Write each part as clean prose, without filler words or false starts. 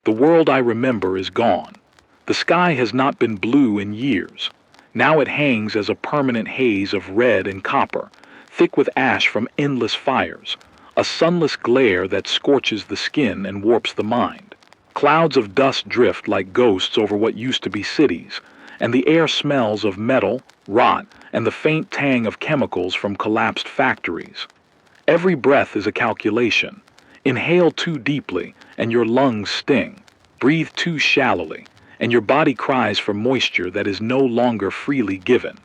The world I remember is gone. The sky has not been blue in years. Now it hangs as a permanent haze of red and copper, thick with ash from endless fires, a sunless glare that scorches the skin and warps the mind. Clouds of dust drift like ghosts over what used to be cities, and the air smells of metal, rot, and the faint tang of chemicals from collapsed factories. Every breath is a calculation. Inhale too deeply, and your lungs sting. Breathe too shallowly, and your body cries for moisture that is no longer freely given.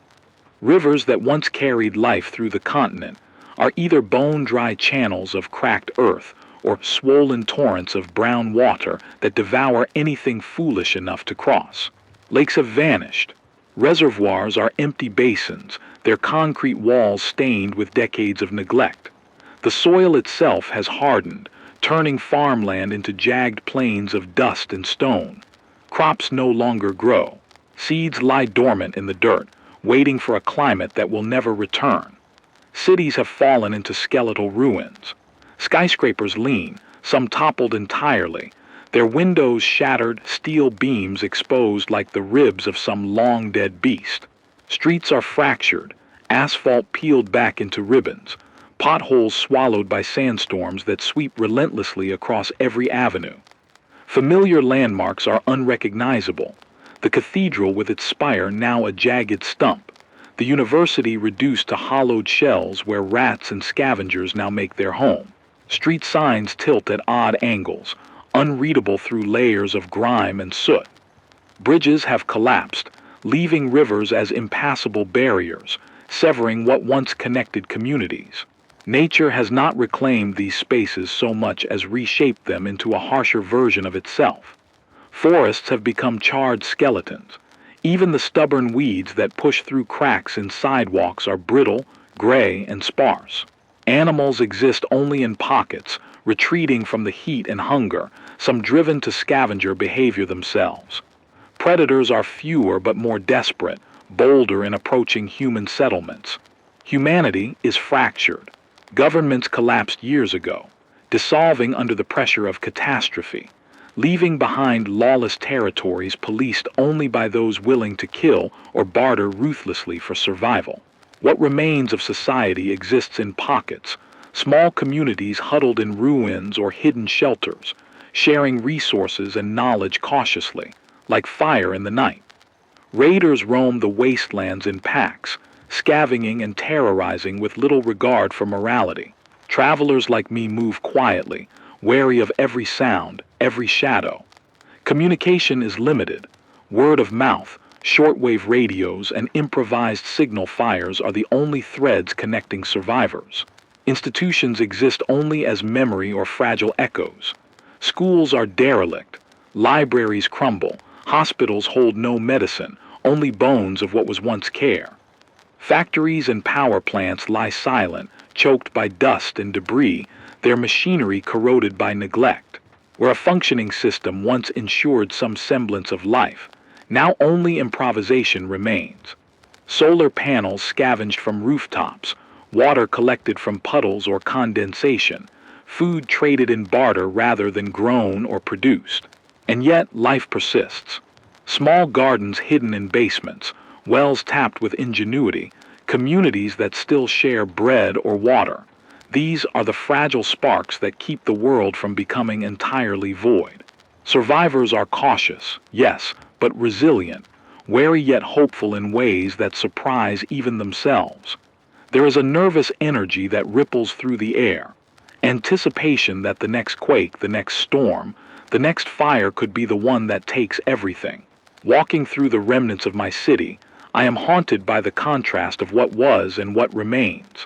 Rivers that once carried life through the continent are either bone-dry channels of cracked earth or swollen torrents of brown water that devour anything foolish enough to cross. Lakes have vanished. Reservoirs are empty basins, their concrete walls stained with decades of neglect. The soil itself has hardened, turning farmland into jagged plains of dust and stone. Crops no longer grow. Seeds lie dormant in the dirt, waiting for a climate that will never return. Cities have fallen into skeletal ruins. Skyscrapers lean, some toppled entirely, their windows shattered, steel beams exposed like the ribs of some long-dead beast. Streets are fractured, asphalt peeled back into ribbons, potholes swallowed by sandstorms that sweep relentlessly across every avenue. Familiar landmarks are unrecognizable. The cathedral with its spire now a jagged stump. The university reduced to hollowed shells where rats and scavengers now make their home. Street signs tilt at odd angles, unreadable through layers of grime and soot. Bridges have collapsed, leaving rivers as impassable barriers, severing what once connected communities. Nature has not reclaimed these spaces so much as reshaped them into a harsher version of itself. Forests have become charred skeletons. Even the stubborn weeds that push through cracks in sidewalks are brittle, gray, and sparse. Animals exist only in pockets, retreating from the heat and hunger, some driven to scavenger behavior themselves. Predators are fewer but more desperate, bolder in approaching human settlements. Humanity is fractured. Governments collapsed years ago, dissolving under the pressure of catastrophe, leaving behind lawless territories policed only by those willing to kill or barter ruthlessly for survival. What remains of society exists in pockets, small communities huddled in ruins or hidden shelters, sharing resources and knowledge cautiously, like fire in the night. Raiders roam the wastelands in packs, scavenging and terrorizing with little regard for morality. Travelers like me move quietly, wary of every sound, every shadow. Communication is limited. Word of mouth, shortwave radios, and improvised signal fires are the only threads connecting survivors. Institutions exist only as memory or fragile echoes. Schools are derelict. Libraries crumble. Hospitals hold no medicine, only bones of what was once care. Factories and power plants lie silent, choked by dust and debris, their machinery corroded by neglect. Where a functioning system once ensured some semblance of life, now only improvisation remains. Solar panels scavenged from rooftops, water collected from puddles or condensation, food traded in barter rather than grown or produced. And yet life persists. Small gardens hidden in basements, wells tapped with ingenuity, communities that still share bread or water. These are the fragile sparks that keep the world from becoming entirely void. Survivors are cautious, yes, but resilient, wary yet hopeful in ways that surprise even themselves. There is a nervous energy that ripples through the air, anticipation that the next quake, the next storm, the next fire could be the one that takes everything. Walking through the remnants of my city, I am haunted by the contrast of what was and what remains.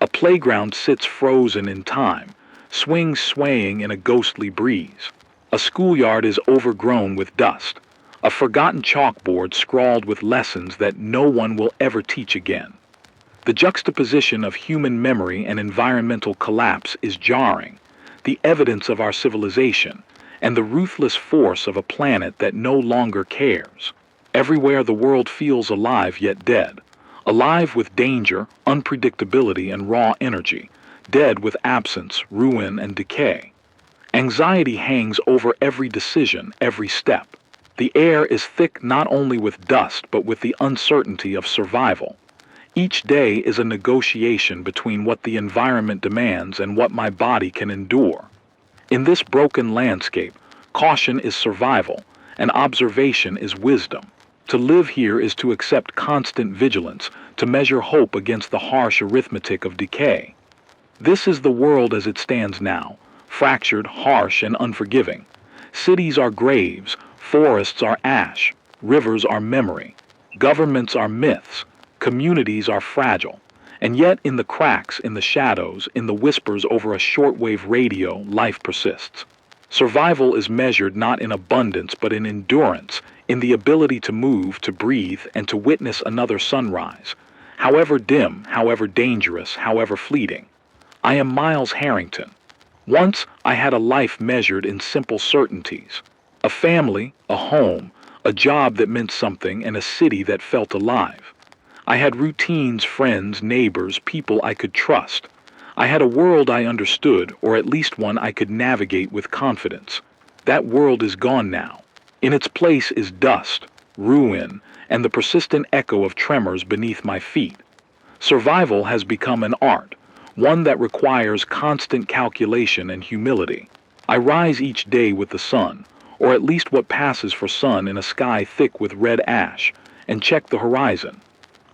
A playground sits frozen in time, swings swaying in a ghostly breeze. A schoolyard is overgrown with dust, a forgotten chalkboard scrawled with lessons that no one will ever teach again. The juxtaposition of human memory and environmental collapse is jarring, the evidence of our civilization, and the ruthless force of a planet that no longer cares. Everywhere the world feels alive yet dead, alive with danger, unpredictability, and raw energy, dead with absence, ruin, and decay. Anxiety hangs over every decision, every step. The air is thick not only with dust but with the uncertainty of survival. Each day is a negotiation between what the environment demands and what my body can endure. In this broken landscape, caution is survival, and observation is wisdom. To live here is to accept constant vigilance, to measure hope against the harsh arithmetic of decay. This is the world as it stands now, fractured, harsh, and unforgiving. Cities are graves, forests are ash, rivers are memory, governments are myths, communities are fragile. And yet in the cracks, in the shadows, in the whispers over a shortwave radio, life persists. Survival is measured not in abundance but in endurance, in the ability to move, to breathe, and to witness another sunrise, however dim, however dangerous, however fleeting. I am Miles Harrington. Once I had a life measured in simple certainties. A family, a home, a job that meant something, and a city that felt alive. I had routines, friends, neighbors, people I could trust. I had a world I understood, or at least one I could navigate with confidence. That world is gone now. In its place is dust, ruin, and the persistent echo of tremors beneath my feet. Survival has become an art, one that requires constant calculation and humility. I rise each day with the sun, or at least what passes for sun in a sky thick with red ash, and check the horizon.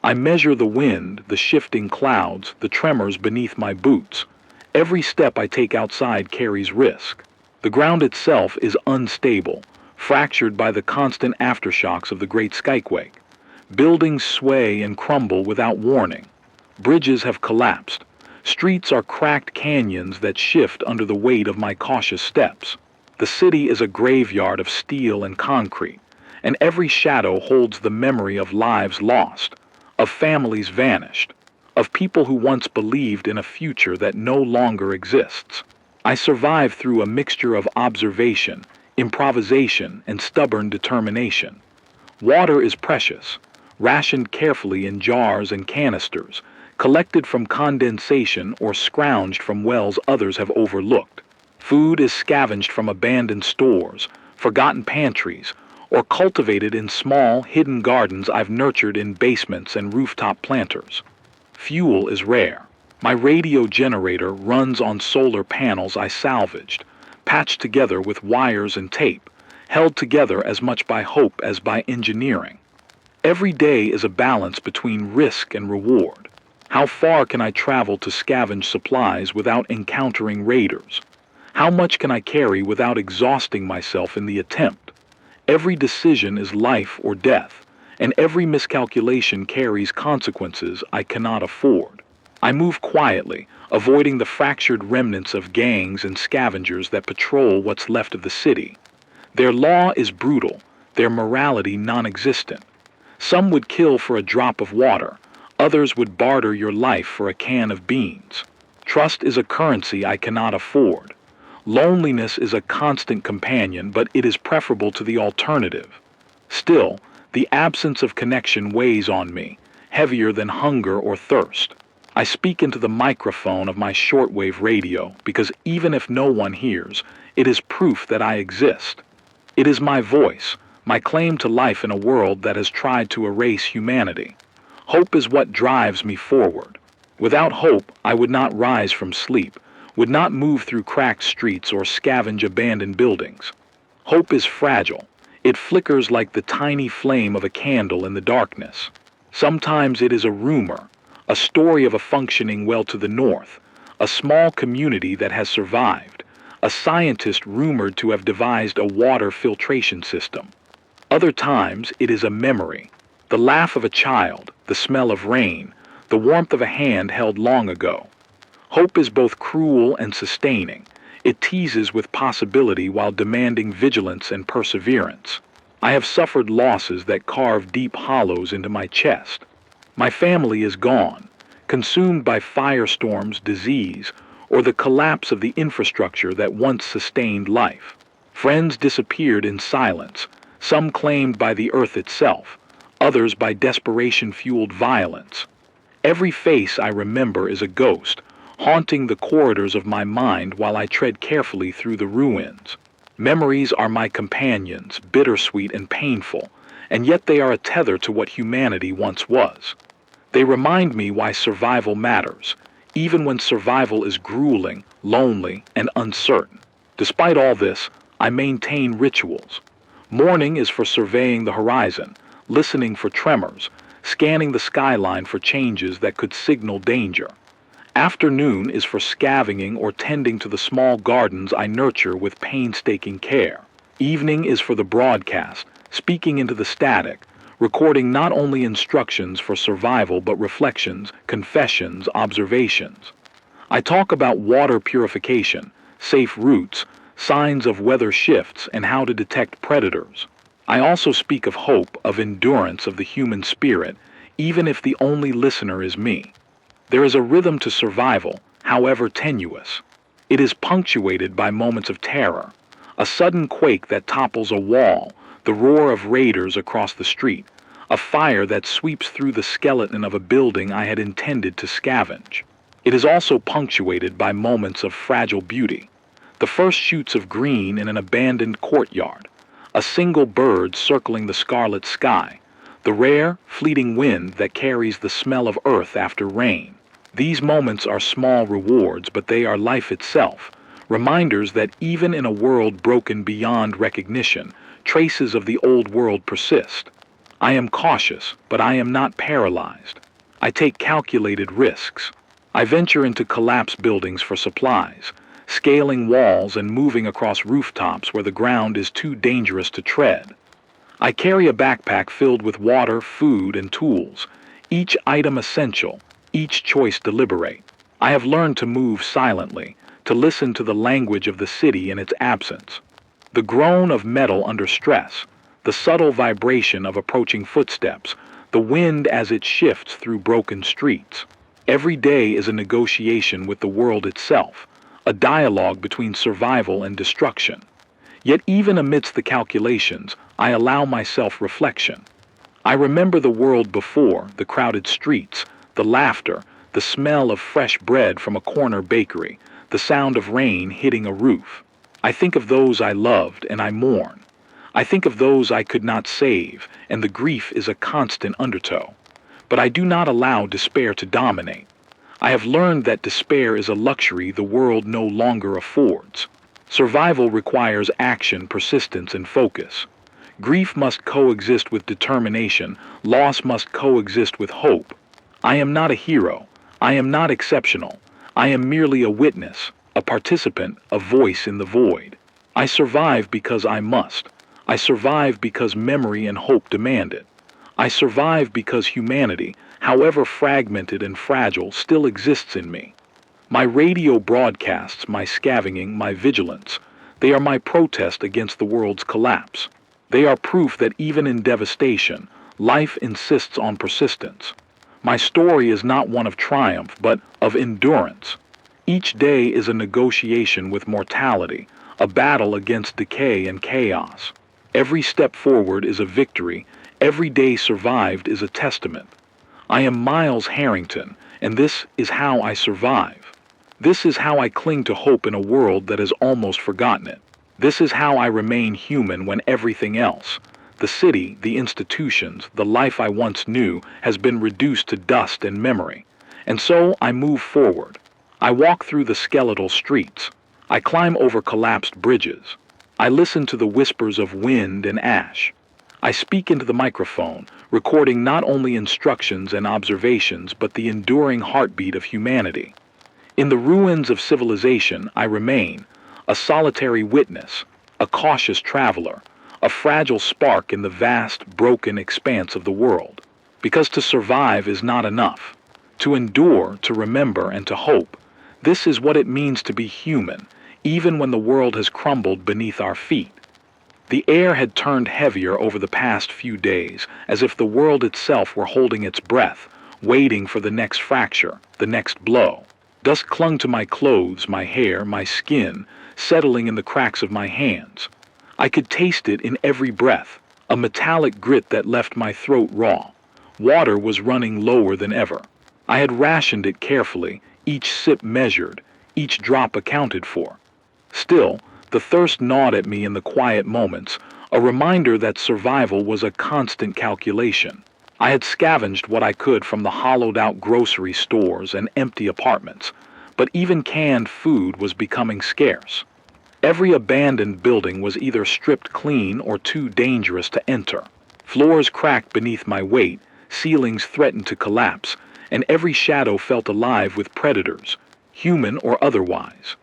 I measure the wind, the shifting clouds, the tremors beneath my boots. Every step I take outside carries risk. The ground itself is unstable, fractured by the constant aftershocks of the great Skyquake. Buildings sway and crumble without warning. Bridges have collapsed. Streets are cracked canyons that shift under the weight of my cautious steps. The city is a graveyard of steel and concrete, and every shadow holds the memory of lives lost, of families vanished, of people who once believed in a future that no longer exists. I survive through a mixture of observation, improvisation, and stubborn determination. Water is precious, rationed carefully in jars and canisters, collected from condensation or scrounged from wells others have overlooked. Food is scavenged from abandoned stores, forgotten pantries, or cultivated in small, hidden gardens I've nurtured in basements and rooftop planters. Fuel is rare. My radio generator runs on solar panels I salvaged, patched together with wires and tape, held together as much by hope as by engineering. Every day is a balance between risk and reward. How far can I travel to scavenge supplies without encountering raiders? How much can I carry without exhausting myself in the attempt? Every decision is life or death, and every miscalculation carries consequences I cannot afford. I move quietly, avoiding the fractured remnants of gangs and scavengers that patrol what's left of the city. Their law is brutal, their morality non-existent. Some would kill for a drop of water, others would barter your life for a can of beans. Trust is a currency I cannot afford. Loneliness is a constant companion, but it is preferable to the alternative. Still, the absence of connection weighs on me, heavier than hunger or thirst. I speak into the microphone of my shortwave radio because even if no one hears, it is proof that I exist. It is my voice, my claim to life in a world that has tried to erase humanity. Hope is what drives me forward. Without hope, I would not rise from sleep, would not move through cracked streets or scavenge abandoned buildings. Hope is fragile. It flickers like the tiny flame of a candle in the darkness. Sometimes it is a rumor, a story of a functioning well to the north, a small community that has survived, a scientist rumored to have devised a water filtration system. Other times it is a memory, the laugh of a child, the smell of rain, the warmth of a hand held long ago. Hope is both cruel and sustaining. It teases with possibility while demanding vigilance and perseverance. I have suffered losses that carve deep hollows into my chest. My family is gone, consumed by firestorms, disease, or the collapse of the infrastructure that once sustained life. Friends disappeared in silence, some claimed by the earth itself, others by desperation-fueled violence. Every face I remember is a ghost, haunting the corridors of my mind while I tread carefully through the ruins. Memories are my companions, bittersweet and painful, and yet they are a tether to what humanity once was. They remind me why survival matters, even when survival is grueling, lonely, and uncertain. Despite all this, I maintain rituals. Morning is for surveying the horizon, listening for tremors, scanning the skyline for changes that could signal danger. Afternoon is for scavenging or tending to the small gardens I nurture with painstaking care. Evening is for the broadcast, speaking into the static, recording not only instructions for survival but reflections, confessions, observations. I talk about water purification, safe routes, signs of weather shifts, and how to detect predators. I also speak of hope, of endurance, of the human spirit, even if the only listener is me. There is a rhythm to survival, however tenuous. It is punctuated by moments of terror, a sudden quake that topples a wall, the roar of raiders across the street, a fire that sweeps through the skeleton of a building I had intended to scavenge. It is also punctuated by moments of fragile beauty, the first shoots of green in an abandoned courtyard, a single bird circling the scarlet sky, the rare, fleeting wind that carries the smell of earth after rain. These moments are small rewards, but they are life itself, reminders that even in a world broken beyond recognition, traces of the old world persist. I am cautious, but I am not paralyzed. I take calculated risks. I venture into collapsed buildings for supplies, scaling walls and moving across rooftops where the ground is too dangerous to tread. I carry a backpack filled with water, food, and tools, each item essential, each choice deliberate. I have learned to move silently, to listen to the language of the city in its absence. The groan of metal under stress, the subtle vibration of approaching footsteps, the wind as it shifts through broken streets. Every day is a negotiation with the world itself, a dialogue between survival and destruction. Yet even amidst the calculations, I allow myself reflection. I remember the world before, the crowded streets, the laughter, the smell of fresh bread from a corner bakery, the sound of rain hitting a roof. I think of those I loved and I mourn. I think of those I could not save, and the grief is a constant undertow. But I do not allow despair to dominate. I have learned that despair is a luxury the world no longer affords. Survival requires action, persistence, and focus. Grief must coexist with determination. Loss must coexist with hope. I am not a hero. I am not exceptional. I am merely a witness, a participant, a voice in the void. I survive because I must. I survive because memory and hope demand it. I survive because humanity, however fragmented and fragile, still exists in me. My radio broadcasts, my scavenging, my vigilance, they are my protest against the world's collapse. They are proof that even in devastation, life insists on persistence. My story is not one of triumph, but of endurance. Each day is a negotiation with mortality, a battle against decay and chaos. Every step forward is a victory. Every day survived is a testament. I am Miles Harrington, and this is how I survive. This is how I cling to hope in a world that has almost forgotten it. This is how I remain human when everything else, the city, the institutions, the life I once knew, has been reduced to dust and memory. And so I move forward. I walk through the skeletal streets. I climb over collapsed bridges. I listen to the whispers of wind and ash. I speak into the microphone, recording not only instructions and observations, but the enduring heartbeat of humanity. In the ruins of civilization, I remain, a solitary witness, a cautious traveler, a fragile spark in the vast, broken expanse of the world. Because to survive is not enough. To endure, to remember, and to hope, this is what it means to be human, even when the world has crumbled beneath our feet. The air had turned heavier over the past few days, as if the world itself were holding its breath, waiting for the next fracture, the next blow. Dust clung to my clothes, my hair, my skin, settling in the cracks of my hands. I could taste it in every breath, a metallic grit that left my throat raw. Water was running lower than ever. I had rationed it carefully, each sip measured, each drop accounted for. Still, the thirst gnawed at me in the quiet moments, a reminder that survival was a constant calculation. I had scavenged what I could from the hollowed-out grocery stores and empty apartments, but even canned food was becoming scarce. Every abandoned building was either stripped clean or too dangerous to enter. Floors cracked beneath my weight, ceilings threatened to collapse, and every shadow felt alive with predators, human or otherwise.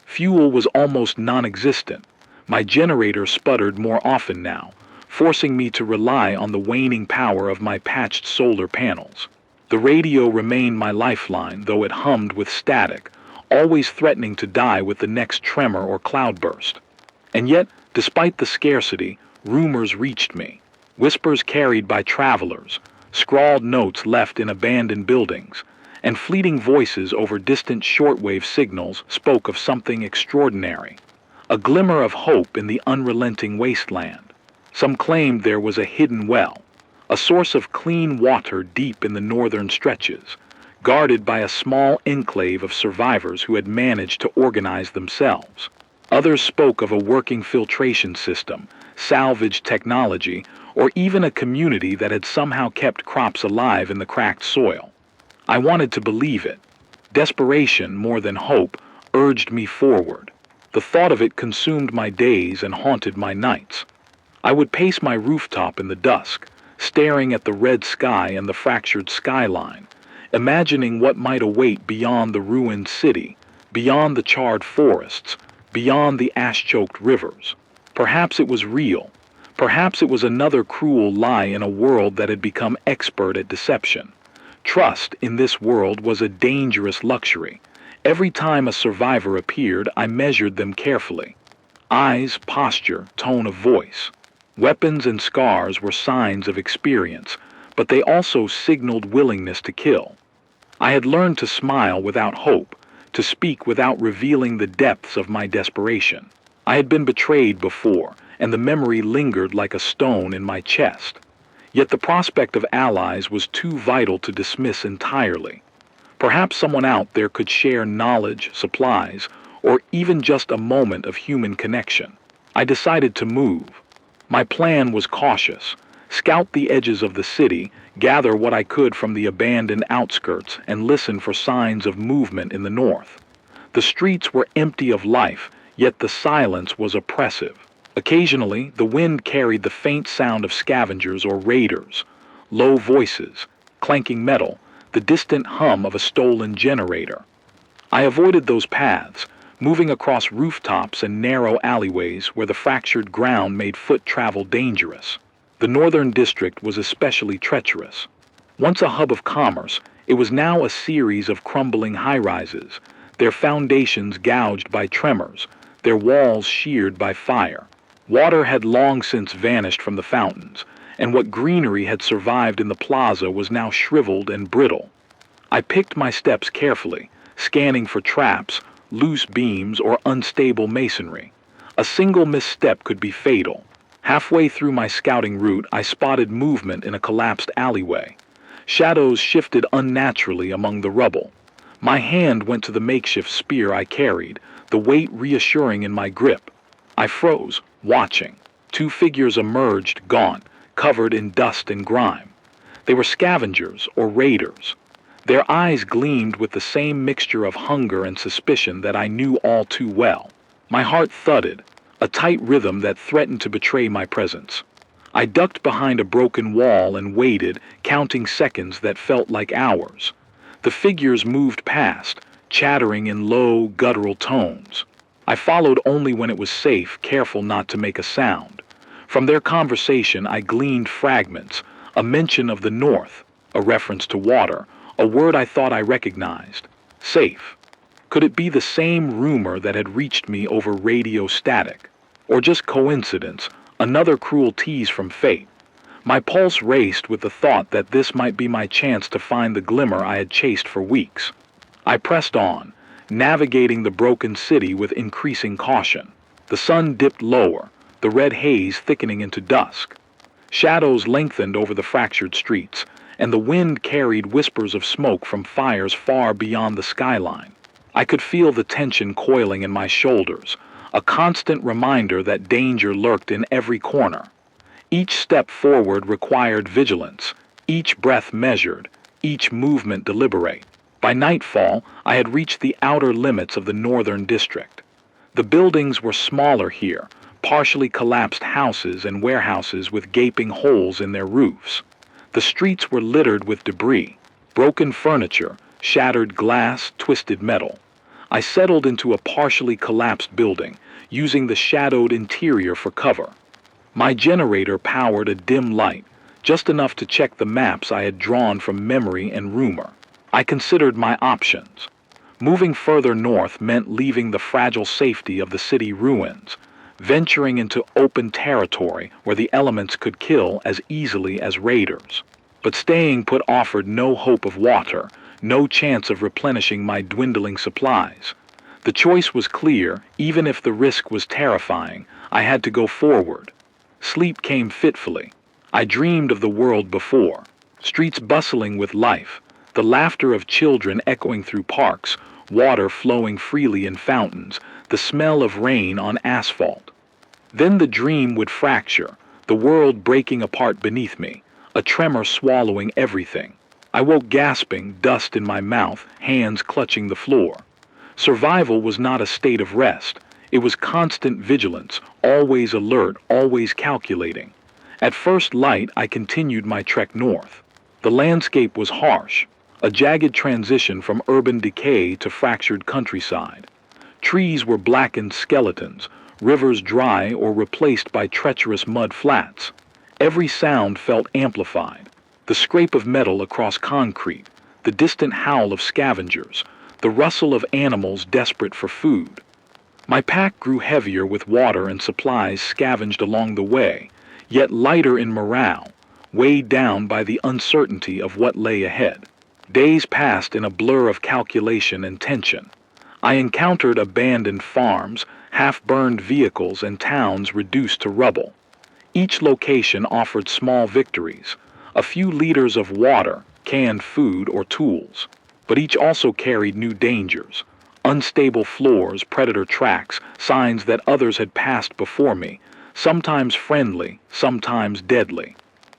Fuel was almost non-existent. My generator sputtered more often now, forcing me to rely on the waning power of my patched solar panels. The radio remained my lifeline, though it hummed with static, always threatening to die with the next tremor or cloudburst. And yet, despite the scarcity, rumors reached me. Whispers carried by travelers, scrawled notes left in abandoned buildings, and fleeting voices over distant shortwave signals spoke of something extraordinary, a glimmer of hope in the unrelenting wasteland. Some claimed there was a hidden well, a source of clean water deep in the northern stretches, guarded by a small enclave of survivors who had managed to organize themselves. Others spoke of a working filtration system, salvage technology, or even a community that had somehow kept crops alive in the cracked soil. I wanted to believe it. Desperation, more than hope, urged me forward. The thought of it consumed my days and haunted my nights. I would pace my rooftop in the dusk, staring at the red sky and the fractured skyline, imagining what might await beyond the ruined city, beyond the charred forests, beyond the ash-choked rivers. Perhaps it was real. Perhaps it was another cruel lie in a world that had become expert at deception. Trust in this world was a dangerous luxury. Every time a survivor appeared, I measured them carefully. Eyes, posture, tone of voice. Weapons and scars were signs of experience, but they also signaled willingness to kill. I had learned to smile without hope, to speak without revealing the depths of my desperation. I had been betrayed before, and the memory lingered like a stone in my chest. Yet the prospect of allies was too vital to dismiss entirely. Perhaps someone out there could share knowledge, supplies, or even just a moment of human connection. I decided to move. My plan was cautious. Scout the edges of the city, gather what I could from the abandoned outskirts, and listen for signs of movement in the north. The streets were empty of life, yet the silence was oppressive. Occasionally, the wind carried the faint sound of scavengers or raiders, low voices, clanking metal, the distant hum of a stolen generator. I avoided those paths, moving across rooftops and narrow alleyways where the fractured ground made foot travel dangerous. The northern district was especially treacherous. Once a hub of commerce, it was now a series of crumbling high-rises, their foundations gouged by tremors, their walls sheared by fire. Water had long since vanished from the fountains, and what greenery had survived in the plaza was now shriveled and brittle. I picked my steps carefully, scanning for traps, loose beams, or unstable masonry. A single misstep could be fatal. Halfway through my scouting route, I spotted movement in a collapsed alleyway. Shadows shifted unnaturally among the rubble. My hand went to the makeshift spear I carried, the weight reassuring in my grip. I froze, watching. Two figures emerged, gaunt, covered in dust and grime. They were scavengers or raiders. Their eyes gleamed with the same mixture of hunger and suspicion that I knew all too well. My heart thudded, a tight rhythm that threatened to betray my presence. I ducked behind a broken wall and waited, counting seconds that felt like hours. The figures moved past, chattering in low, guttural tones. I followed only when it was safe, careful not to make a sound. From their conversation I gleaned fragments, a mention of the north, a reference to water, a word I thought I recognized. Safe. Could it be the same rumor that had reached me over radio static? Or just coincidence, another cruel tease from fate? My pulse raced with the thought that this might be my chance to find the glimmer I had chased for weeks. I pressed on, navigating the broken city with increasing caution. The sun dipped lower, the red haze thickening into dusk. Shadows lengthened over the fractured streets, and the wind carried whispers of smoke from fires far beyond the skyline. I could feel the tension coiling in my shoulders, a constant reminder that danger lurked in every corner. Each step forward required vigilance, each breath measured, each movement deliberate. By nightfall, I had reached the outer limits of the northern district. The buildings were smaller here, partially collapsed houses and warehouses with gaping holes in their roofs. The streets were littered with debris, broken furniture, shattered glass, twisted metal. I settled into a partially collapsed building, using the shadowed interior for cover. My generator powered a dim light, just enough to check the maps I had drawn from memory and rumor. I considered my options. Moving further north meant leaving the fragile safety of the city ruins, venturing into open territory where the elements could kill as easily as raiders. But staying put offered no hope of water, no chance of replenishing my dwindling supplies. The choice was clear. Even if the risk was terrifying, I had to go forward. Sleep came fitfully. I dreamed of the world before, streets bustling with life, the laughter of children echoing through parks, water flowing freely in fountains, the smell of rain on asphalt. Then the dream would fracture, the world breaking apart beneath me, a tremor swallowing everything. I woke gasping, dust in my mouth, hands clutching the floor. Survival was not a state of rest. It was constant vigilance, always alert, always calculating. At first light, I continued my trek north. The landscape was harsh, a jagged transition from urban decay to fractured countryside. Trees were blackened skeletons, rivers dry or replaced by treacherous mud flats. Every sound felt amplified. The scrape of metal across concrete, the distant howl of scavengers, the rustle of animals desperate for food. My pack grew heavier with water and supplies scavenged along the way, yet lighter in morale, weighed down by the uncertainty of what lay ahead. Days passed in a blur of calculation and tension. I encountered abandoned farms, half-burned vehicles, and towns reduced to rubble. Each location offered small victories, a few liters of water, canned food, or tools. But each also carried new dangers, unstable floors, predator tracks, signs that others had passed before me, sometimes friendly, sometimes deadly.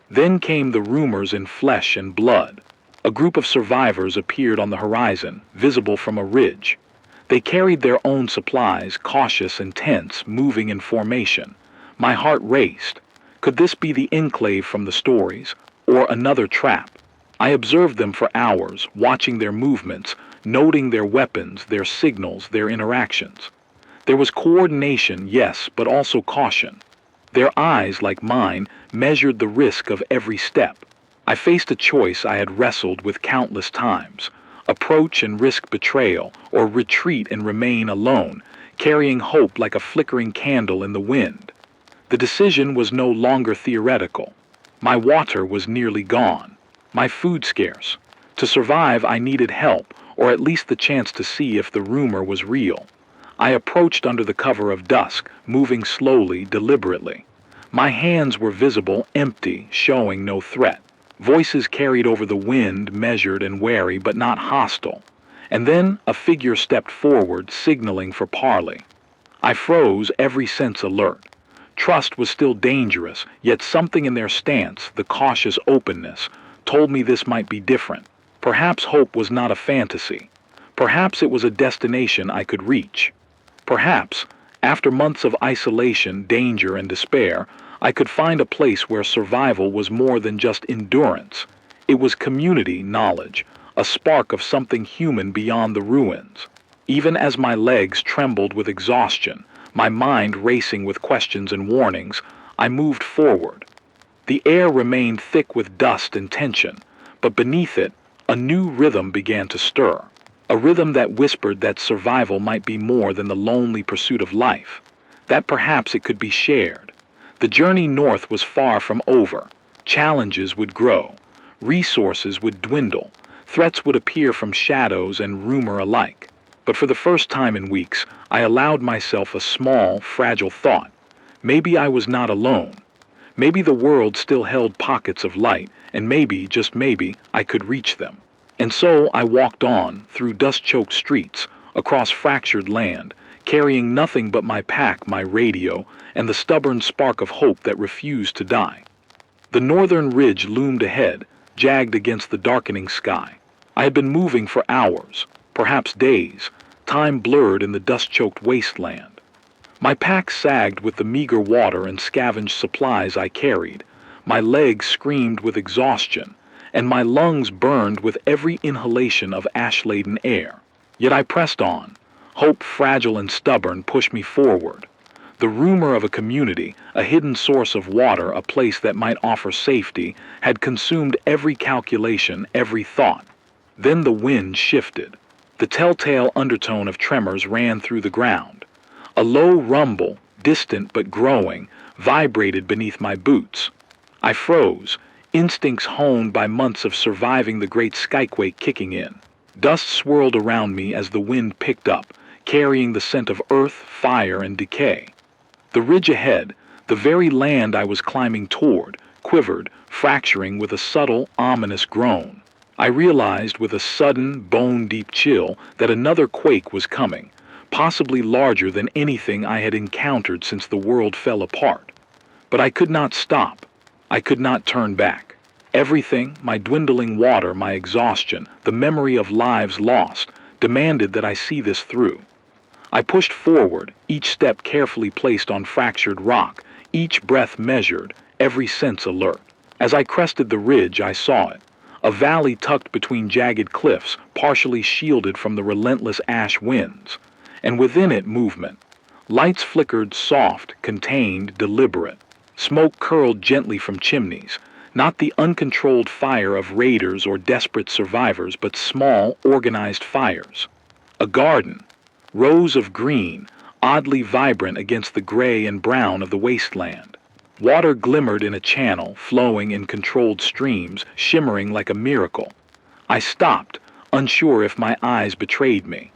Then came the rumors in flesh and blood. A group of survivors appeared on the horizon, visible from a ridge. They carried their own supplies, cautious and tense, moving in formation. My heart raced. Could this be the enclave from the stories, or another trap? I observed them for hours, watching their movements, noting their weapons, their signals, their interactions. There was coordination, yes, but also caution. Their eyes, like mine, measured the risk of every step. I faced a choice I had wrestled with countless times: approach and risk betrayal, or retreat and remain alone, carrying hope like a flickering candle in the wind. The decision was no longer theoretical. My water was nearly gone, my food scarce. To survive, I needed help, or at least the chance to see if the rumor was real. I approached under the cover of dusk, moving slowly, deliberately. My hands were visible, empty, showing no threat. Voices carried over the wind, measured and wary, but not hostile. And then a figure stepped forward, signaling for parley. I froze, every sense alert. Trust was still dangerous, yet something in their stance, the cautious openness, told me this might be different. Perhaps hope was not a fantasy. Perhaps it was a destination I could reach. Perhaps, after months of isolation, danger, and despair, I could find a place where survival was more than just endurance. It was community, knowledge, a spark of something human beyond the ruins. Even as my legs trembled with exhaustion, my mind racing with questions and warnings, I moved forward. The air remained thick with dust and tension, but beneath it, a new rhythm began to stir. A rhythm that whispered that survival might be more than the lonely pursuit of life, that perhaps it could be shared. The journey north was far from over. Challenges would grow, resources would dwindle, threats would appear from shadows and rumor alike. But for the first time in weeks, I allowed myself a small, fragile thought. Maybe I was not alone. Maybe the world still held pockets of light, and maybe, just maybe, I could reach them. And so I walked on, through dust-choked streets, across fractured land, carrying nothing but my pack, my radio, and the stubborn spark of hope that refused to die. The northern ridge loomed ahead, jagged against the darkening sky. I had been moving for hours, perhaps days, time blurred in the dust-choked wasteland. My pack sagged with the meager water and scavenged supplies I carried. My legs screamed with exhaustion, and my lungs burned with every inhalation of ash-laden air. Yet I pressed on. Hope, fragile and stubborn, pushed me forward. The rumor of a community, a hidden source of water, a place that might offer safety, had consumed every calculation, every thought. Then the wind shifted. The telltale undertone of tremors ran through the ground. A low rumble, distant but growing, vibrated beneath my boots. I froze, instincts honed by months of surviving the great Skyquake kicking in. Dust swirled around me as the wind picked up, carrying the scent of earth, fire, and decay. The ridge ahead, the very land I was climbing toward, quivered, fracturing with a subtle, ominous groan. I realized with a sudden, bone-deep chill that another quake was coming, possibly larger than anything I had encountered since the world fell apart. But I could not stop. I could not turn back. Everything, my dwindling water, my exhaustion, the memory of lives lost, demanded that I see this through. I pushed forward, each step carefully placed on fractured rock, each breath measured, every sense alert. As I crested the ridge, I saw it. A valley tucked between jagged cliffs, partially shielded from the relentless ash winds. And within it, movement. Lights flickered soft, contained, deliberate. Smoke curled gently from chimneys, not the uncontrolled fire of raiders or desperate survivors, but small, organized fires. A garden, rows of green, oddly vibrant against the gray and brown of the wasteland. Water glimmered in a channel, flowing in controlled streams, shimmering like a miracle. I stopped, unsure if my eyes betrayed me.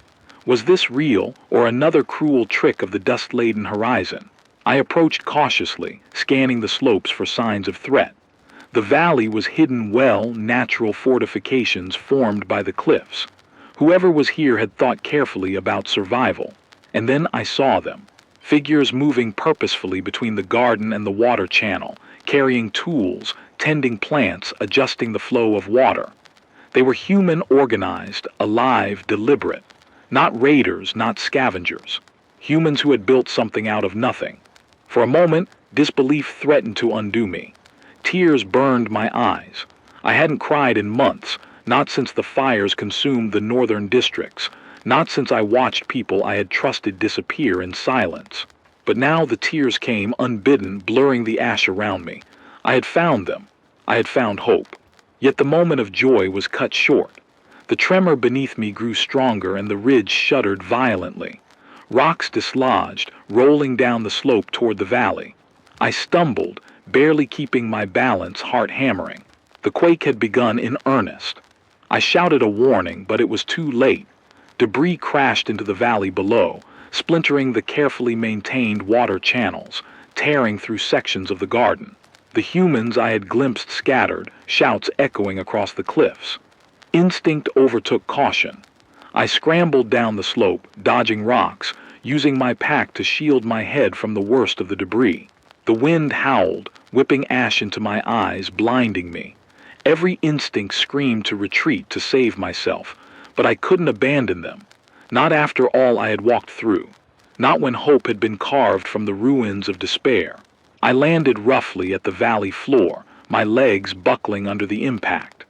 Was this real, or another cruel trick of the dust-laden horizon? I approached cautiously, scanning the slopes for signs of threat. The valley was hidden well, natural fortifications formed by the cliffs. Whoever was here had thought carefully about survival. And then I saw them. Figures moving purposefully between the garden and the water channel, carrying tools, tending plants, adjusting the flow of water. They were human, organized, alive, deliberate. Not raiders, not scavengers. Humans who had built something out of nothing. For a moment, disbelief threatened to undo me. Tears burned my eyes. I hadn't cried in months, not since the fires consumed the northern districts, not since I watched people I had trusted disappear in silence. But now the tears came unbidden, blurring the ash around me. I had found them. I had found hope. Yet the moment of joy was cut short. The tremor beneath me grew stronger and the ridge shuddered violently. Rocks dislodged, rolling down the slope toward the valley. I stumbled, barely keeping my balance, heart hammering. The quake had begun in earnest. I shouted a warning, but it was too late. Debris crashed into the valley below, splintering the carefully maintained water channels, tearing through sections of the garden. The humans I had glimpsed scattered, shouts echoing across the cliffs. Instinct overtook caution. I scrambled down the slope, dodging rocks, using my pack to shield my head from the worst of the debris. The wind howled, whipping ash into my eyes, blinding me. Every instinct screamed to retreat, to save myself, but I couldn't abandon them. Not after all I had walked through. Not when hope had been carved from the ruins of despair. I landed roughly at the valley floor, my legs buckling under the impact.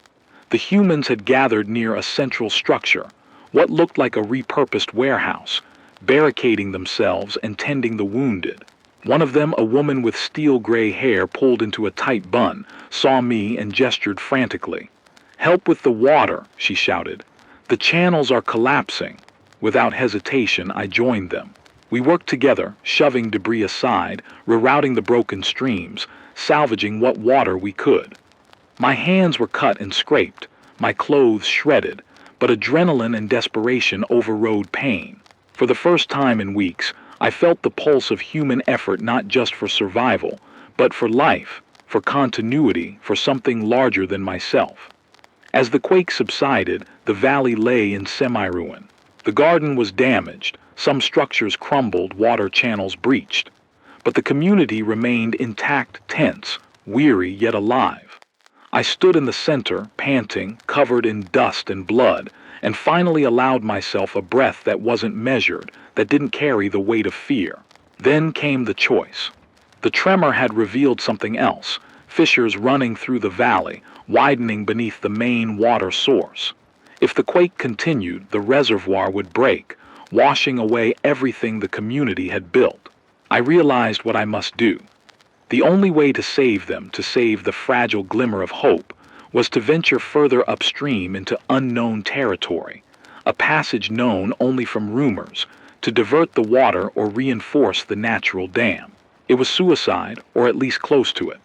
The humans had gathered near a central structure, what looked like a repurposed warehouse, barricading themselves and tending the wounded. One of them, a woman with steel-gray hair pulled into a tight bun, saw me and gestured frantically. "Help with the water," she shouted. "The channels are collapsing." Without hesitation, I joined them. We worked together, shoving debris aside, rerouting the broken streams, salvaging what water we could. My hands were cut and scraped, my clothes shredded, but adrenaline and desperation overrode pain. For the first time in weeks, I felt the pulse of human effort, not just for survival, but for life. for continuity, for something larger than myself. As the quake subsided, the valley lay in semi-ruin. The garden was damaged, some structures crumbled, water channels breached. But the community remained intact, tense, weary yet alive. I stood in the center, panting, covered in dust and blood, and finally allowed myself a breath that wasn't measured, that didn't carry the weight of fear. Then came the choice. The tremor had revealed something else, fissures running through the valley, widening beneath the main water source. If the quake continued, the reservoir would break, washing away everything the community had built. I realized what I must do. The only way to save them, to save the fragile glimmer of hope, was to venture further upstream into unknown territory, a passage known only from rumors, to divert the water or reinforce the natural dam. It was suicide, or at least close to it.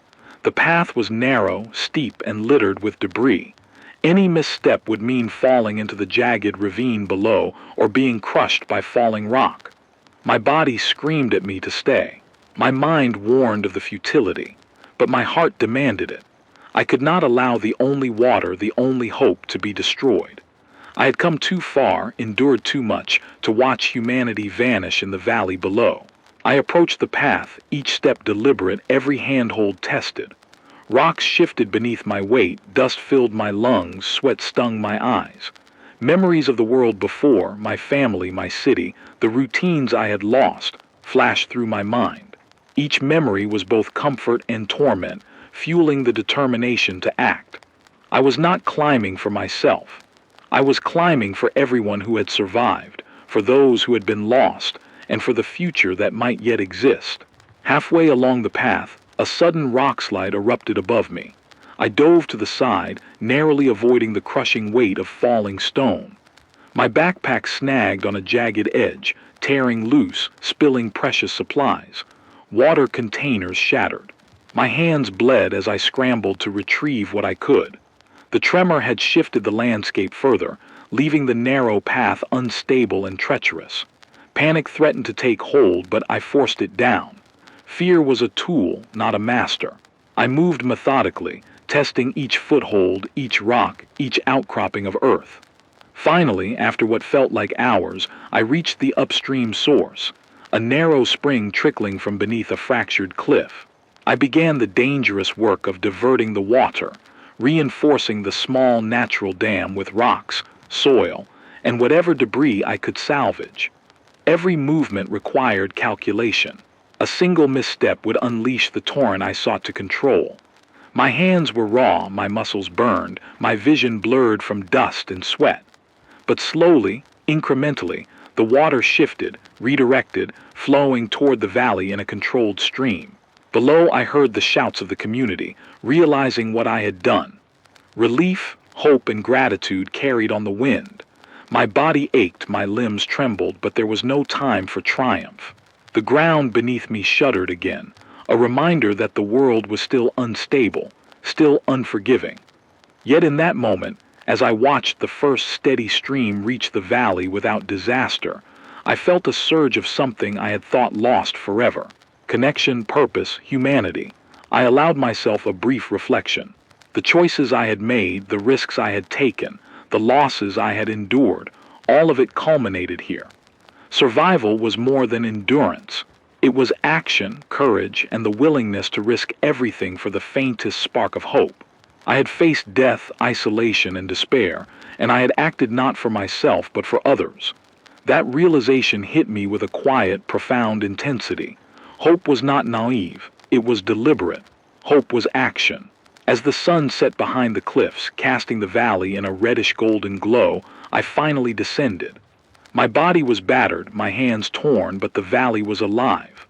The path was narrow, steep, and littered with debris. Any misstep would mean falling into the jagged ravine below or being crushed by falling rock. My body screamed at me to stay. My mind warned of the futility, but my heart demanded it. I could not allow the only water, the only hope, to be destroyed. I had come too far, endured too much, to watch humanity vanish in the valley below. I approached the path, each step deliberate, every handhold tested. Rocks shifted beneath my weight, dust filled my lungs, sweat stung my eyes. Memories of the world before, my family, my city, the routines I had lost, flashed through my mind. Each memory was both comfort and torment, fueling the determination to act. I was not climbing for myself. I was climbing for everyone who had survived, for those who had been lost, and for the future that might yet exist. Halfway along the path, a sudden rockslide erupted above me. I dove to the side, narrowly avoiding the crushing weight of falling stone. My backpack snagged on a jagged edge, tearing loose, spilling precious supplies. Water containers shattered. My hands bled as I scrambled to retrieve what I could. The tremor had shifted the landscape further, leaving the narrow path unstable and treacherous. Panic threatened to take hold, but I forced it down. Fear was a tool, not a master. I moved methodically, testing each foothold, each rock, each outcropping of earth. Finally, after what felt like hours, I reached the upstream source, a narrow spring trickling from beneath a fractured cliff. I began the dangerous work of diverting the water, reinforcing the small natural dam with rocks, soil, and whatever debris I could salvage. Every movement required calculation. A single misstep would unleash the torrent I sought to control. My hands were raw, my muscles burned, my vision blurred from dust and sweat. But slowly, incrementally, the water shifted, redirected, flowing toward the valley in a controlled stream. Below, I heard the shouts of the community, realizing what I had done. Relief, hope, and gratitude carried on the wind. My body ached, my limbs trembled, but there was no time for triumph. The ground beneath me shuddered again, a reminder that the world was still unstable, still unforgiving. Yet in that moment, as I watched the first steady stream reach the valley without disaster, I felt a surge of something I had thought lost forever. Connection, purpose, humanity. I allowed myself a brief reflection. The choices I had made, the risks I had taken, the losses I had endured, all of it culminated here. Survival was more than endurance. It was action, courage, and the willingness to risk everything for the faintest spark of hope. I had faced death, isolation, and despair, and I had acted not for myself but for others. That realization hit me with a quiet, profound intensity. Hope was not naive, it was deliberate. Hope was action. As the sun set behind the cliffs, casting the valley in a reddish-golden glow, I finally descended. My body was battered, my hands torn, but the valley was alive.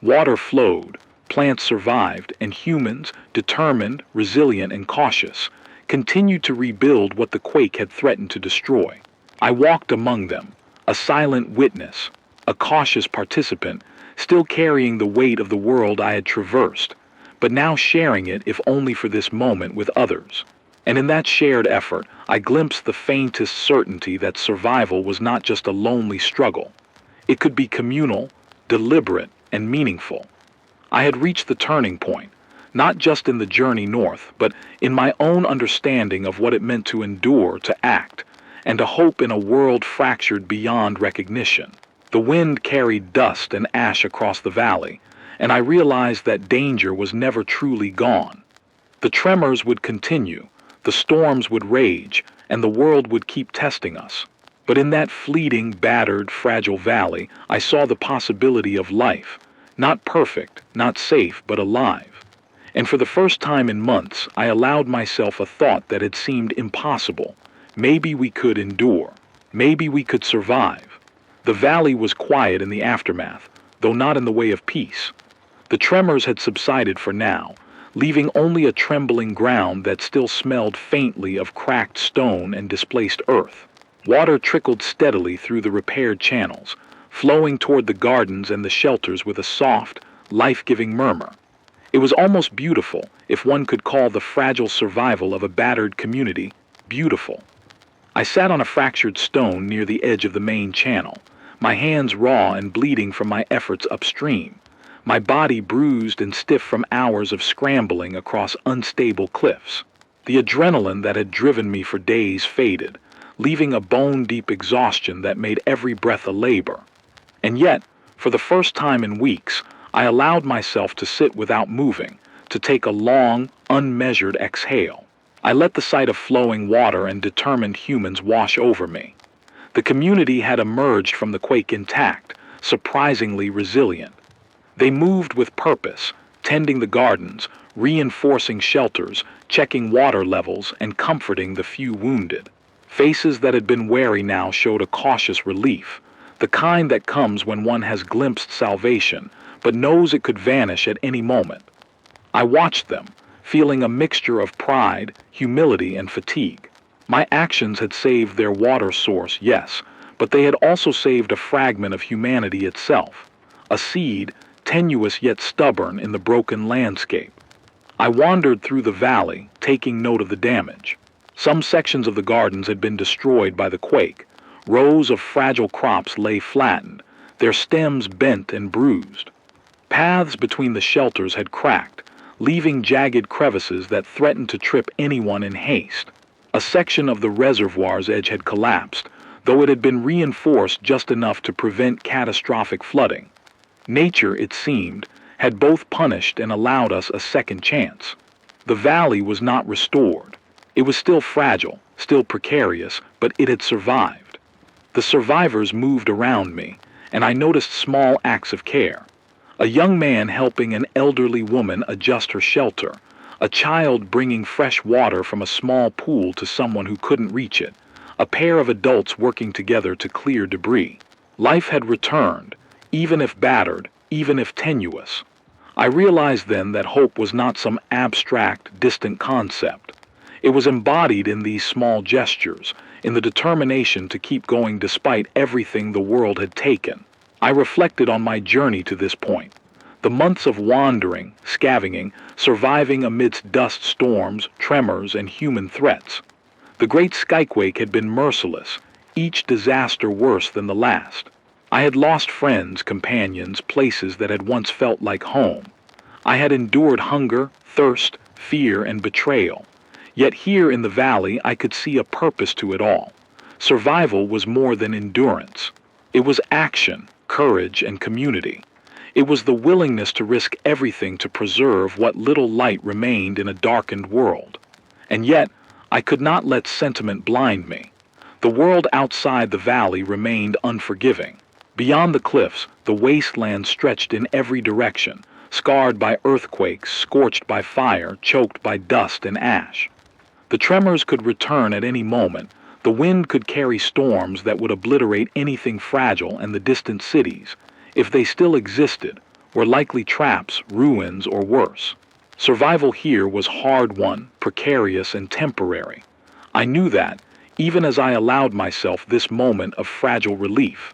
Water flowed, plants survived, and humans, determined, resilient, and cautious, continued to rebuild what the quake had threatened to destroy. I walked among them, a silent witness, a cautious participant, still carrying the weight of the world I had traversed, but now sharing it, if only for this moment, with others. And in that shared effort, I glimpsed the faintest certainty that survival was not just a lonely struggle. It could be communal, deliberate, and meaningful. I had reached the turning point, not just in the journey north, but in my own understanding of what it meant to endure, to act, and to hope in a world fractured beyond recognition. The wind carried dust and ash across the valley, and I realized that danger was never truly gone. The tremors would continue, the storms would rage, and the world would keep testing us. But in that fleeting, battered, fragile valley, I saw the possibility of life. Not perfect, not safe, but alive. And for the first time in months, I allowed myself a thought that had seemed impossible. Maybe we could endure. Maybe we could survive. The valley was quiet in the aftermath, though not in the way of peace. The tremors had subsided for now, leaving only a trembling ground that still smelled faintly of cracked stone and displaced earth. Water trickled steadily through the repaired channels, flowing toward the gardens and the shelters with a soft, life-giving murmur. It was almost beautiful, if one could call the fragile survival of a battered community beautiful. I sat on a fractured stone near the edge of the main channel, my hands raw and bleeding from my efforts upstream, my body bruised and stiff from hours of scrambling across unstable cliffs. The adrenaline that had driven me for days faded, leaving a bone-deep exhaustion that made every breath a labor. And yet, for the first time in weeks, I allowed myself to sit without moving, to take a long, unmeasured exhale. I let the sight of flowing water and determined humans wash over me. The community had emerged from the quake intact, surprisingly resilient. They moved with purpose, tending the gardens, reinforcing shelters, checking water levels, and comforting the few wounded. Faces that had been wary now showed a cautious relief, the kind that comes when one has glimpsed salvation, but knows it could vanish at any moment. I watched them, feeling a mixture of pride, humility, and fatigue. My actions had saved their water source, yes, but they had also saved a fragment of humanity itself, a seed, tenuous yet stubborn in the broken landscape. I wandered through the valley, taking note of the damage. Some sections of the gardens had been destroyed by the quake. Rows of fragile crops lay flattened, their stems bent and bruised. Paths between the shelters had cracked, leaving jagged crevices that threatened to trip anyone in haste. A section of the reservoir's edge had collapsed, though it had been reinforced just enough to prevent catastrophic flooding. Nature, it seemed, had both punished and allowed us a second chance. The valley was not restored. It was still fragile, still precarious, but it had survived. The survivors moved around me, and I noticed small acts of care. A young man helping an elderly woman adjust her shelter, a child bringing fresh water from a small pool to someone who couldn't reach it, a pair of adults working together to clear debris. Life had returned, even if battered, even if tenuous. I realized then that hope was not some abstract, distant concept. It was embodied in these small gestures, in the determination to keep going despite everything the world had taken. I reflected on my journey to this point. The months of wandering, scavenging, surviving amidst dust storms, tremors, and human threats. The great Skyquake had been merciless, each disaster worse than the last. I had lost friends, companions, places that had once felt like home. I had endured hunger, thirst, fear, and betrayal. Yet here in the valley I could see a purpose to it all. Survival was more than endurance. It was action, courage, and community. It was the willingness to risk everything to preserve what little light remained in a darkened world. And yet, I could not let sentiment blind me. The world outside the valley remained unforgiving. Beyond the cliffs, the wasteland stretched in every direction, scarred by earthquakes, scorched by fire, choked by dust and ash. The tremors could return at any moment. The wind could carry storms that would obliterate anything fragile, and the distant cities, if they still existed, were likely traps, ruins, or worse. Survival here was hard-won, precarious, and temporary. I knew that, even as I allowed myself this moment of fragile relief.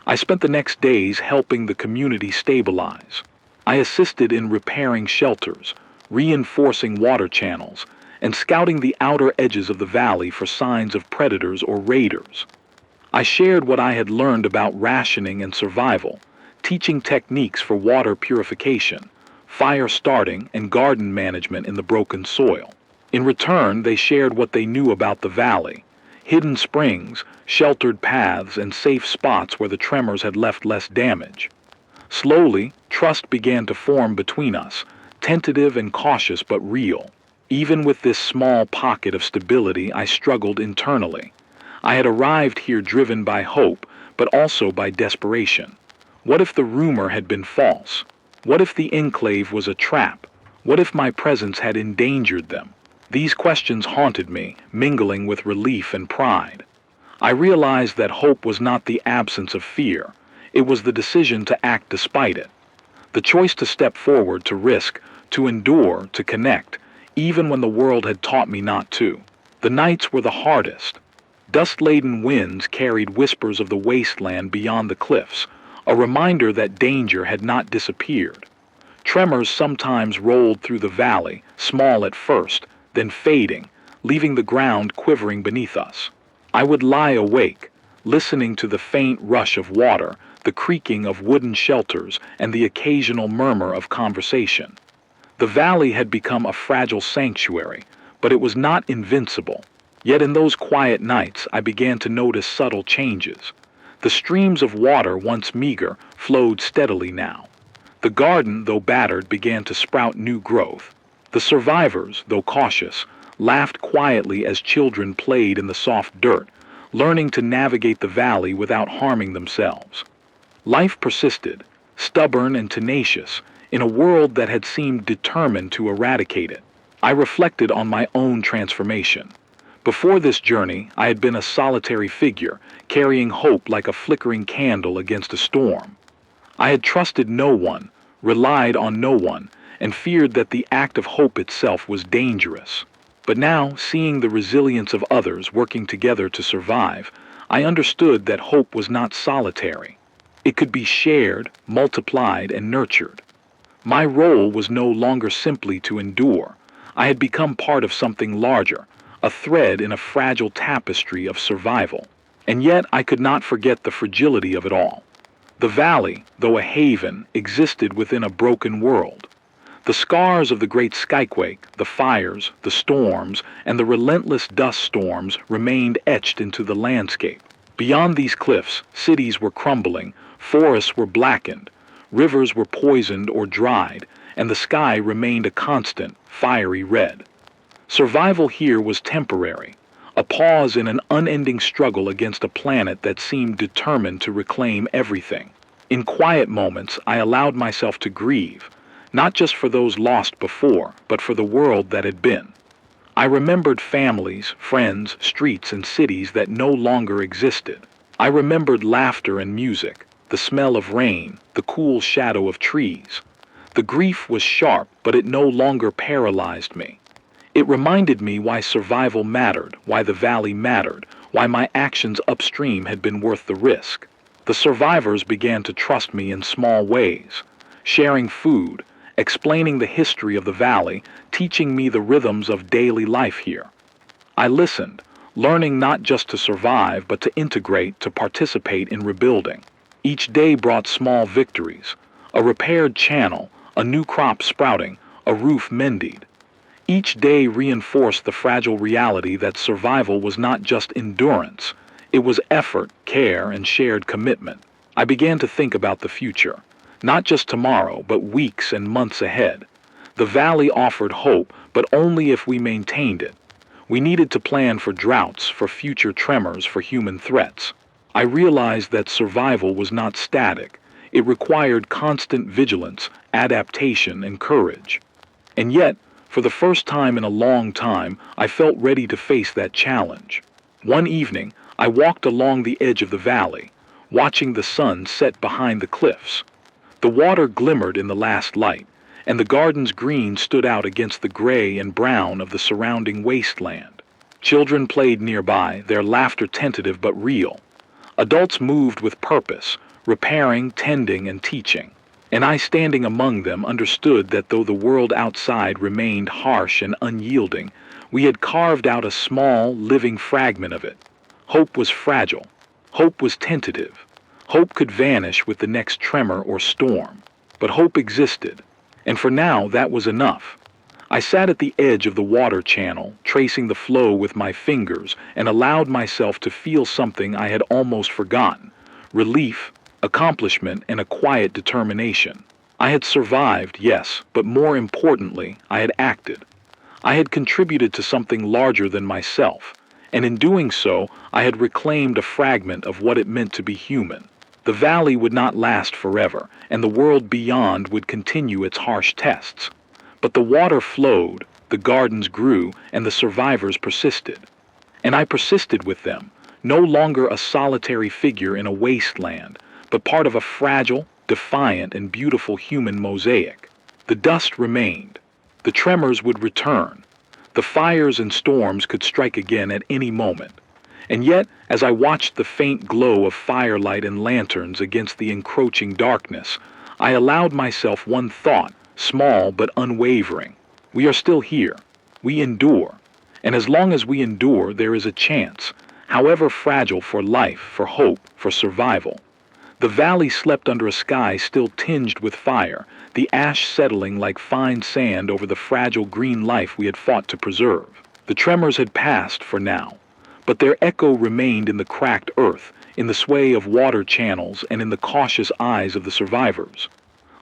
I spent the next days helping the community stabilize. I assisted in repairing shelters, reinforcing water channels, and scouting the outer edges of the valley for signs of predators or raiders. I shared what I had learned about rationing and survival, teaching techniques for water purification, fire starting, and garden management in the broken soil. In return, they shared what they knew about the valley: hidden springs, sheltered paths, and safe spots where the tremors had left less damage. Slowly, trust began to form between us, tentative and cautious but real. Even with this small pocket of stability, I struggled internally. I had arrived here driven by hope, but also by desperation. What if the rumor had been false? What if the enclave was a trap? What if my presence had endangered them? These questions haunted me, mingling with relief and pride. I realized that hope was not the absence of fear. It was the decision to act despite it. The choice to step forward, to risk, to endure, to connect, even when the world had taught me not to. The nights were the hardest. Dust-laden winds carried whispers of the wasteland beyond the cliffs, a reminder that danger had not disappeared. Tremors sometimes rolled through the valley, small at first, then fading, leaving the ground quivering beneath us. I would lie awake, listening to the faint rush of water, the creaking of wooden shelters, and the occasional murmur of conversation. The valley had become a fragile sanctuary, but it was not invincible. Yet in those quiet nights I began to notice subtle changes. The streams of water, once meager, flowed steadily now. The garden, though battered, began to sprout new growth. The survivors, though cautious, laughed quietly as children played in the soft dirt, learning to navigate the valley without harming themselves. Life persisted, stubborn and tenacious, in a world that had seemed determined to eradicate it. I reflected on my own transformation. Before this journey, I had been a solitary figure, carrying hope like a flickering candle against a storm. I had trusted no one, relied on no one, and feared that the act of hope itself was dangerous. But now, seeing the resilience of others working together to survive, I understood that hope was not solitary. It could be shared, multiplied, and nurtured. My role was no longer simply to endure. I had become part of something larger, a thread in a fragile tapestry of survival. And yet I could not forget the fragility of it all. The valley, though a haven, existed within a broken world. The scars of the great Skyquake, the fires, the storms, and the relentless dust storms remained etched into the landscape. Beyond these cliffs, cities were crumbling, forests were blackened, rivers were poisoned or dried, and the sky remained a constant, fiery red. Survival here was temporary, a pause in an unending struggle against a planet that seemed determined to reclaim everything. In quiet moments, I allowed myself to grieve, not just for those lost before, but for the world that had been. I remembered families, friends, streets, and cities that no longer existed. I remembered laughter and music, the smell of rain, the cool shadow of trees. The grief was sharp, but it no longer paralyzed me. It reminded me why survival mattered, why the valley mattered, why my actions upstream had been worth the risk. The survivors began to trust me in small ways, sharing food, explaining the history of the valley, teaching me the rhythms of daily life here. I listened, learning not just to survive, but to integrate, to participate in rebuilding. Each day brought small victories, a repaired channel, a new crop sprouting, a roof mended. Each day reinforced the fragile reality that survival was not just endurance, it was effort, care, and shared commitment. I began to think about the future, not just tomorrow, but weeks and months ahead. The valley offered hope, but only if we maintained it. We needed to plan for droughts, for future tremors, for human threats. I realized that survival was not static. It required constant vigilance, adaptation, and courage. And yet, for the first time in a long time, I felt ready to face that challenge. One evening, I walked along the edge of the valley, watching the sun set behind the cliffs. The water glimmered in the last light, and the garden's green stood out against the gray and brown of the surrounding wasteland. Children played nearby, their laughter tentative but real. Adults moved with purpose, repairing, tending, and teaching. And I, standing among them, understood that though the world outside remained harsh and unyielding, we had carved out a small, living fragment of it. Hope was fragile. Hope was tentative. Hope could vanish with the next tremor or storm. But hope existed, And for now, that was enough. I sat at the edge of the water channel, tracing the flow with my fingers, and allowed myself to feel something I had almost forgotten: relief, accomplishment, and a quiet determination. I had survived, yes, but more importantly, I had acted. I had contributed to something larger than myself, and in doing so, I had reclaimed a fragment of what it meant to be human. The valley would not last forever, and the world beyond would continue its harsh tests. But the water flowed, the gardens grew, and the survivors persisted. And I persisted with them, no longer a solitary figure in a wasteland, but part of a fragile, defiant, and beautiful human mosaic. The dust remained. The tremors would return. The fires and storms could strike again at any moment. And yet, as I watched the faint glow of firelight and lanterns against the encroaching darkness, I allowed myself one thought, small but unwavering. We are still here. We endure. And as long as we endure, there is a chance, however fragile, for life, for hope, for survival. The valley slept under a sky still tinged with fire, the ash settling like fine sand over the fragile green life we had fought to preserve. The tremors had passed for now, but their echo remained in the cracked earth, in the sway of water channels, and in the cautious eyes of the survivors.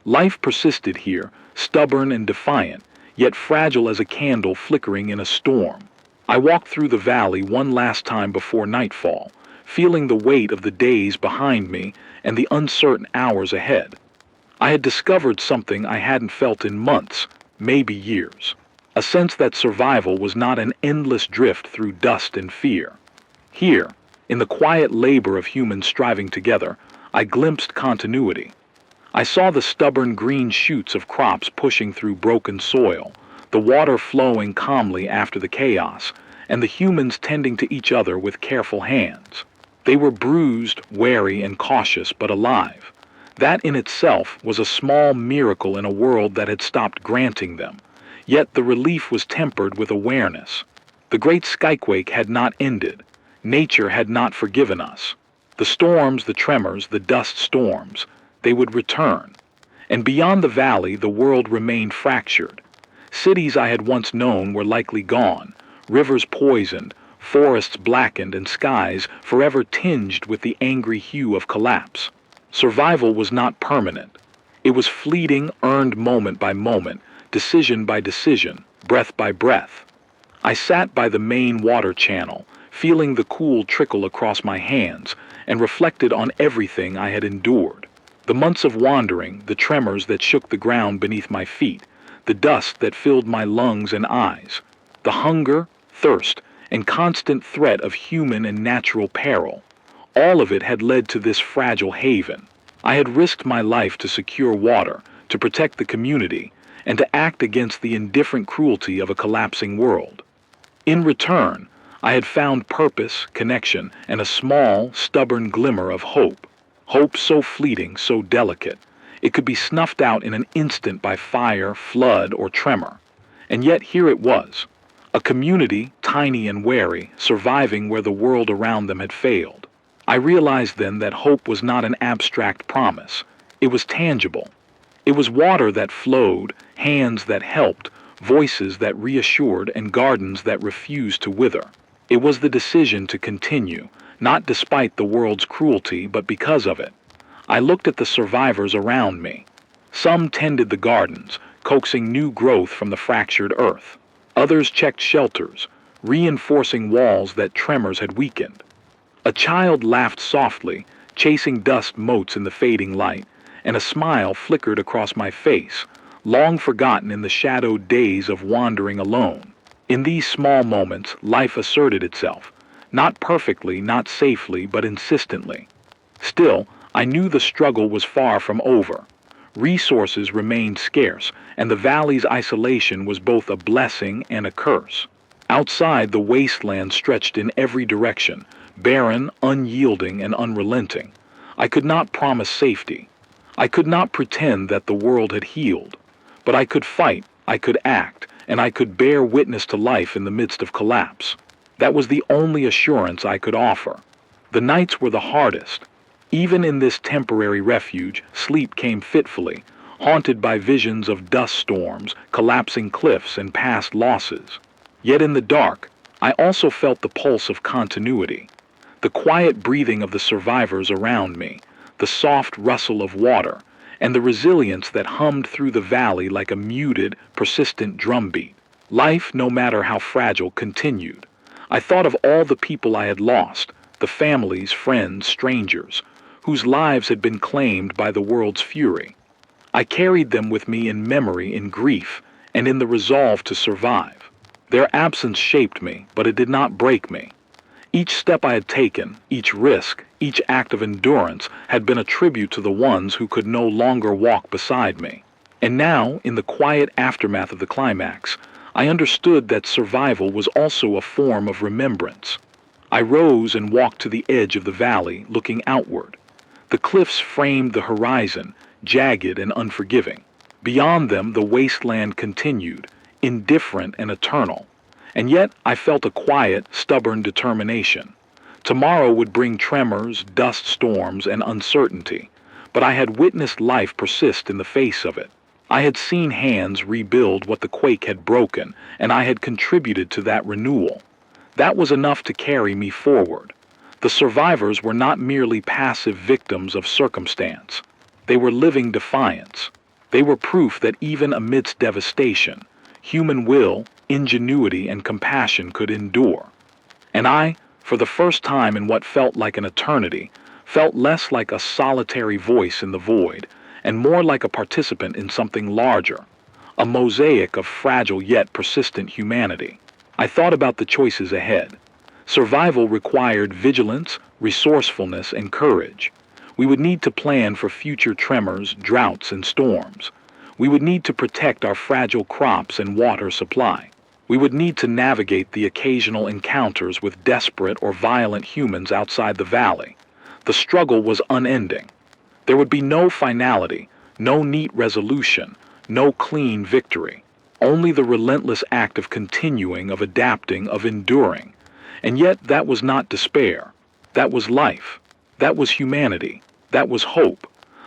Life persisted here, stubborn and defiant, yet fragile as a candle flickering in a storm. I walked through the valley one last time before nightfall, feeling the weight of the days behind me and the uncertain hours ahead. I had discovered something I hadn't felt in months, maybe years. A sense that survival was not an endless drift through dust and fear. Here, in the quiet labor of humans striving together, I glimpsed continuity. I saw the stubborn green shoots of crops pushing through broken soil, the water flowing calmly after the chaos, and the humans tending to each other with careful hands. They were bruised, wary, and cautious, but alive. That in itself was a small miracle in a world that had stopped granting them. Yet the relief was tempered with awareness. The great Skyquake had not ended. Nature had not forgiven us. The storms, the tremors, the dust storms, they would return. And beyond the valley, the world remained fractured. Cities I had once known were likely gone, rivers poisoned, forests blackened, and skies forever tinged with the angry hue of collapse. Survival was not permanent. It was fleeting, earned moment by moment, decision by decision, breath by breath. I sat by the main water channel, feeling the cool trickle across my hands, and reflected on everything I had endured. The months of wandering, the tremors that shook the ground beneath my feet, the dust that filled my lungs and eyes, the hunger, thirst, and constant threat of human and natural peril. All of it had led to this fragile haven. I had risked my life to secure water, to protect the community, and to act against the indifferent cruelty of a collapsing world. In return, I had found purpose, connection, and a small, stubborn glimmer of hope. Hope so fleeting, so delicate, it could be snuffed out in an instant by fire, flood, or tremor. And yet here it was, a community, tiny and wary, surviving where the world around them had failed. I realized then that hope was not an abstract promise. It was tangible. It was water that flowed, hands that helped, voices that reassured, and gardens that refused to wither. It was the decision to continue, not despite the world's cruelty, but because of it. I looked at the survivors around me. Some tended the gardens, coaxing new growth from the fractured earth. Others checked shelters, reinforcing walls that tremors had weakened. A child laughed softly, chasing dust motes in the fading light, and a smile flickered across my face, long forgotten in the shadowed days of wandering alone. In these small moments, life asserted itself, not perfectly, not safely, but insistently. Still, I knew the struggle was far from over. Resources remained scarce, and the valley's isolation was both a blessing and a curse. Outside, the wasteland stretched in every direction, barren, unyielding, and unrelenting. I could not promise safety. I could not pretend that the world had healed. But I could fight, I could act, and I could bear witness to life in the midst of collapse. That was the only assurance I could offer. The nights were the hardest. Even in this temporary refuge, sleep came fitfully, haunted by visions of dust storms, collapsing cliffs, and past losses. Yet in the dark, I also felt the pulse of continuity, the quiet breathing of the survivors around me, the soft rustle of water, and the resilience that hummed through the valley like a muted, persistent drumbeat. Life, no matter how fragile, continued. I thought of all the people I had lost, the families, friends, strangers, whose lives had been claimed by the world's fury. I carried them with me in memory, in grief, and in the resolve to survive. Their absence shaped me, but it did not break me. Each step I had taken, each risk, each act of endurance had been a tribute to the ones who could no longer walk beside me. And now, in the quiet aftermath of the climax, I understood that survival was also a form of remembrance. I rose and walked to the edge of the valley, looking outward. The cliffs framed the horizon, jagged and unforgiving. Beyond them, the wasteland continued, indifferent and eternal. And yet I felt a quiet, stubborn determination. Tomorrow would bring tremors, dust storms, and uncertainty, but I had witnessed life persist in the face of it. I had seen hands rebuild what the quake had broken, and I had contributed to that renewal. That was enough to carry me forward. The survivors were not merely passive victims of circumstance. They were living defiance. They were proof that even amidst devastation, human will, ingenuity, and compassion could endure. And I, for the first time in what felt like an eternity, felt less like a solitary voice in the void, and more like a participant in something larger, a mosaic of fragile yet persistent humanity. I thought about the choices ahead. Survival required vigilance, resourcefulness, and courage. We would need to plan for future tremors, droughts, and storms. We would need to protect our fragile crops and water supply. We would need to navigate the occasional encounters with desperate or violent humans outside the valley. The struggle was unending. There would be no finality, no neat resolution, no clean victory. Only the relentless act of continuing, of adapting, of enduring. And yet that was not despair. That was life. That was humanity. That was hope.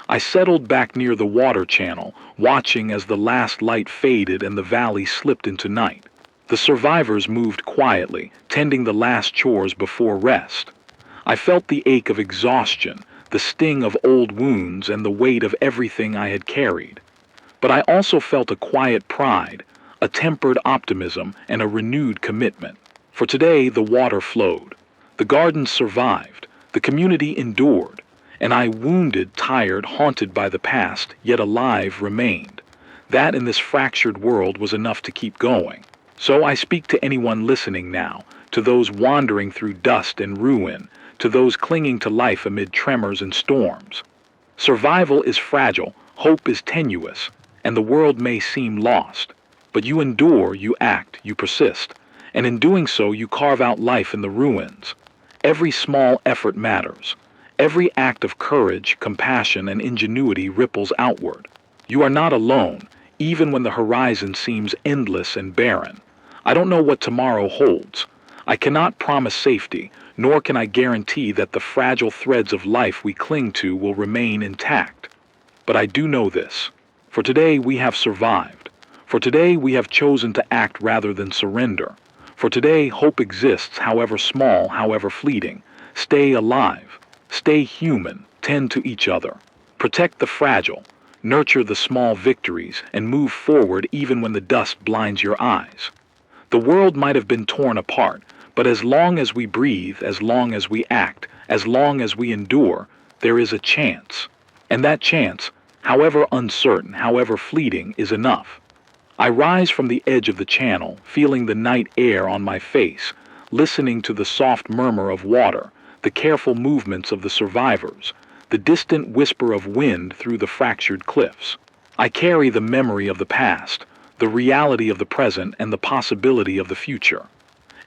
I settled back near the water channel, watching as the last light faded and the valley slipped into night. The survivors moved quietly, tending the last chores before rest. I felt the ache of exhaustion, the sting of old wounds, and the weight of everything I had carried. But I also felt a quiet pride, a tempered optimism, and a renewed commitment. For today the water flowed, the gardens survived, the community endured, and I, wounded, tired, haunted by the past, yet alive, remained. That in this fractured world was enough to keep going. So I speak to anyone listening now, to those wandering through dust and ruin, to those clinging to life amid tremors and storms. Survival is fragile, hope is tenuous, and the world may seem lost. But you endure, you act, you persist, and in doing so you carve out life in the ruins. Every small effort matters. Every act of courage, compassion, and ingenuity ripples outward. You are not alone, even when the horizon seems endless and barren. I don't know what tomorrow holds. I cannot promise safety, nor can I guarantee that the fragile threads of life we cling to will remain intact. But I do know this. For today we have survived. For today we have chosen to act rather than surrender. For today hope exists, however small, however fleeting. Stay alive. Stay human. Tend to each other. Protect the fragile. Nurture the small victories, and move forward even when the dust blinds your eyes. The world might have been torn apart, but as long as we breathe, as long as we act, as long as we endure, there is a chance. And that chance, however uncertain, however fleeting, is enough. I rise from the edge of the channel, feeling the night air on my face, listening to the soft murmur of water, the careful movements of the survivors, the distant whisper of wind through the fractured cliffs. I carry the memory of the past, the reality of the present, and the possibility of the future.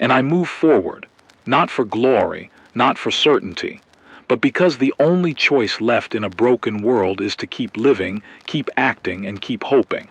And I move forward, not for glory, not for certainty, but because the only choice left in a broken world is to keep living, keep acting, and keep hoping.